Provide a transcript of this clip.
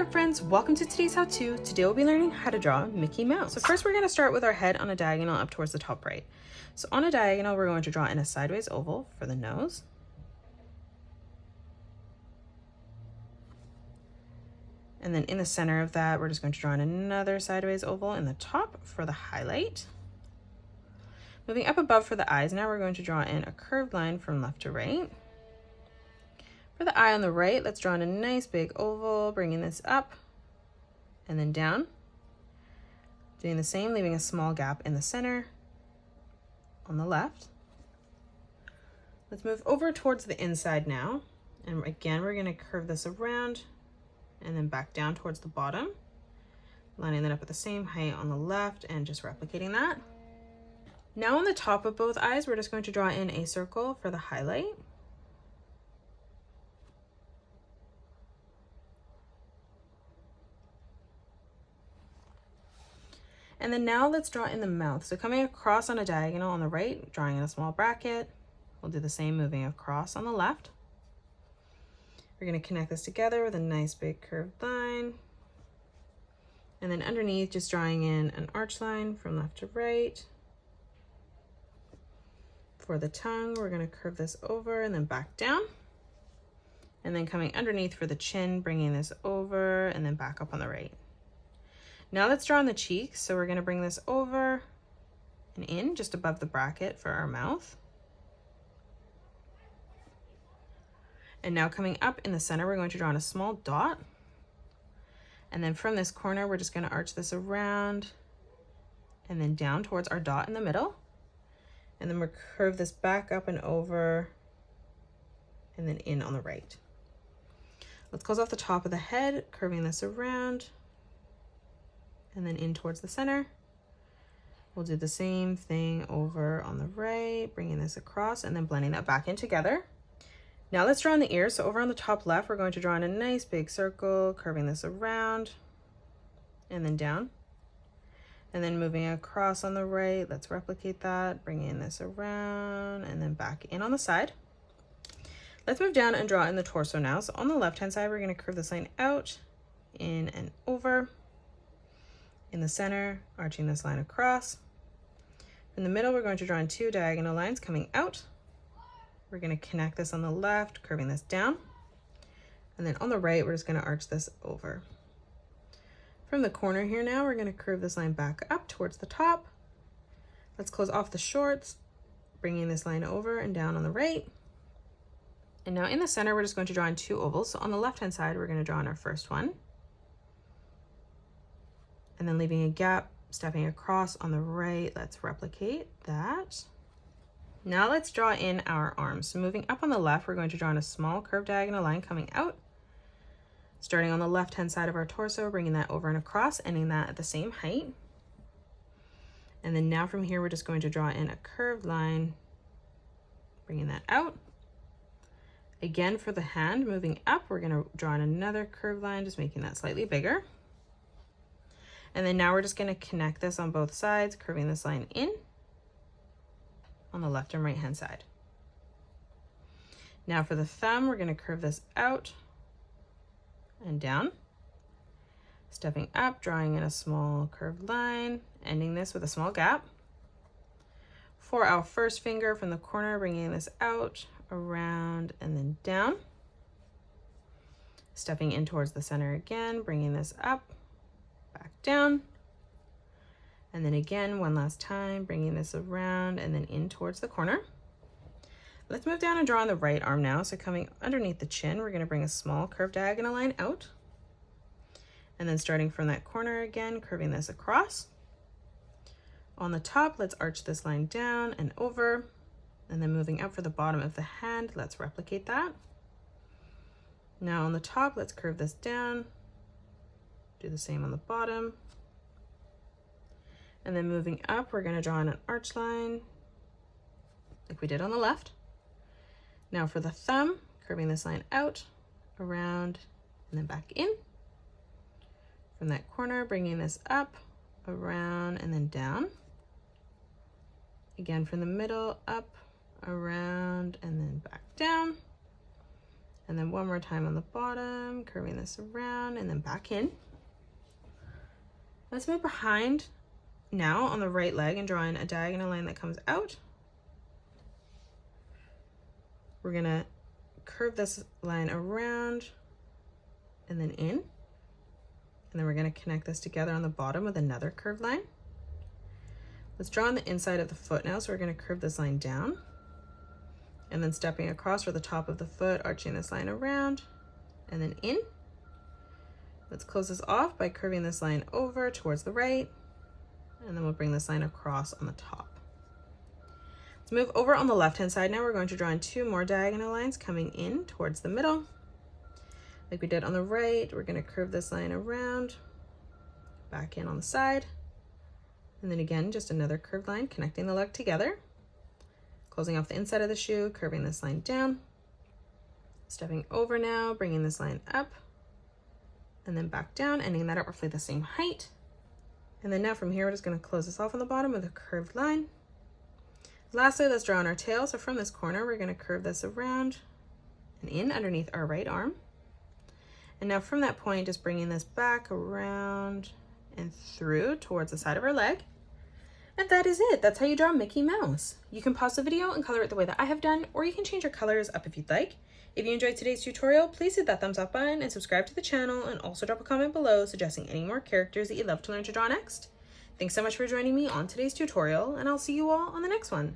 art friends, welcome to today's how-to. Today we'll be learning how to draw Mickey Mouse. So first we're going to start with our head on a diagonal up towards the top right. So on a diagonal we're going to draw in a sideways oval for the nose. And then in the center of that we're just going to draw in another sideways oval in the top for the highlight. Moving up above for the eyes, now we're going to draw in a curved line from left to right. For the eye on the right, let's draw in a nice big oval, bringing this up and then down. Doing the same, leaving a small gap in the center on the left. Let's move over towards the inside now. And again, we're gonna curve this around and then back down towards the bottom, lining that up at the same height on the left and just replicating that. Now on the top of both eyes, we're just going to draw in a circle for the highlight. And then now let's draw in the mouth. So coming across on a diagonal on the right, drawing in a small bracket. We'll do the same moving across on the left. We're going to connect this together with a nice big curved line. And then underneath, just drawing in an arch line from left to right. For the tongue, we're going to curve this over and then back down. And then coming underneath for the chin, bringing this over and then back up on the right. Now let's draw on the cheeks. So we're going to bring this over and in just above the bracket for our mouth. And now coming up in the center, we're going to draw in a small dot. And then from this corner, we're just going to arch this around and then down towards our dot in the middle. And then we'll curve this back up and over and then in on the right. Let's close off the top of the head, curving this around and then in towards the center. We'll do the same thing over on the right, bringing this across and then blending that back in together. Now let's draw in the ears. So over on the top left, we're going to draw in a nice big circle, curving this around and then down. And then moving across on the right, let's replicate that, bringing this around and then back in on the side. Let's move down and draw in the torso now. So on the left-hand side, we're going to curve this line out, in and over. In the center, arching this line across. In the middle, we're going to draw in two diagonal lines coming out. We're going to connect this on the left, curving this down. And then on the right, we're just going to arch this over. From the corner here now, we're going to curve this line back up towards the top. Let's close off the shorts, bringing this line over and down on the right. And now in the center, we're just going to draw in two ovals. So on the left-hand side, we're going to draw in our first one. And then leaving a gap, stepping across on the right. Let's replicate that. Now let's draw in our arms. So moving up on the left, we're going to draw in a small curved diagonal line coming out. Starting on the left-hand side of our torso, bringing that over and across, ending that at the same height. And then now from here, we're just going to draw in a curved line, bringing that out. Again, for the hand, moving up, we're going to draw in another curved line, just making that slightly bigger. And then now we're just going to connect this on both sides, curving this line in on the left and right hand side. Now for the thumb, we're going to curve this out and down, stepping up, drawing in a small curved line, ending this with a small gap. For our first finger from the corner, bringing this out, around, and then down. Stepping in towards the center again, bringing this up, back down. And then again, one last time, bringing this around and then in towards the corner. Let's move down and draw on the right arm now. So coming underneath the chin, we're going to bring a small curved diagonal line out. And then starting from that corner again, curving this across. On the top, let's arch this line down and over. And then moving up for the bottom of the hand, let's replicate that. Now on the top, let's curve this down. Do the same on the bottom. And then moving up, we're going to draw in an arch line like we did on the left. Now for the thumb, curving this line out, around, and then back in. From that corner, bringing this up, around, and then down. Again, from the middle, up, around, and then back down. And then one more time on the bottom, curving this around and then back in. Let's move behind now on the right leg and draw in a diagonal line that comes out. We're gonna curve this line around and then in. And then we're gonna connect this together on the bottom with another curved line. Let's draw on the inside of the foot now. So we're gonna curve this line down and then stepping across for the top of the foot, arching this line around and then in. Let's close this off by curving this line over towards the right, and then we'll bring this line across on the top. Let's move over on the left-hand side now. We're going to draw in 2 more diagonal lines coming in towards the middle. Like we did on the right, we're going to curve this line around, back in on the side, and then again, just another curved line connecting the leg together. Closing off the inside of the shoe, curving this line down, stepping over now, bringing this line up, and then back down, ending that at roughly the same height. And then now from here, we're just going to close this off on the bottom with a curved line. Lastly, let's draw on our tail. So from this corner, we're going to curve this around and in underneath our right arm. And now from that point, just bringing this back around and through towards the side of our leg. And that is it. That's how you draw Mickey Mouse. You can pause the video and color it the way that I have done, or you can change your colors up if you'd like. If you enjoyed today's tutorial, please hit that thumbs up button and subscribe to the channel, and also drop a comment below suggesting any more characters that you'd love to learn to draw next. Thanks so much for joining me on today's tutorial, and I'll see you all on the next one.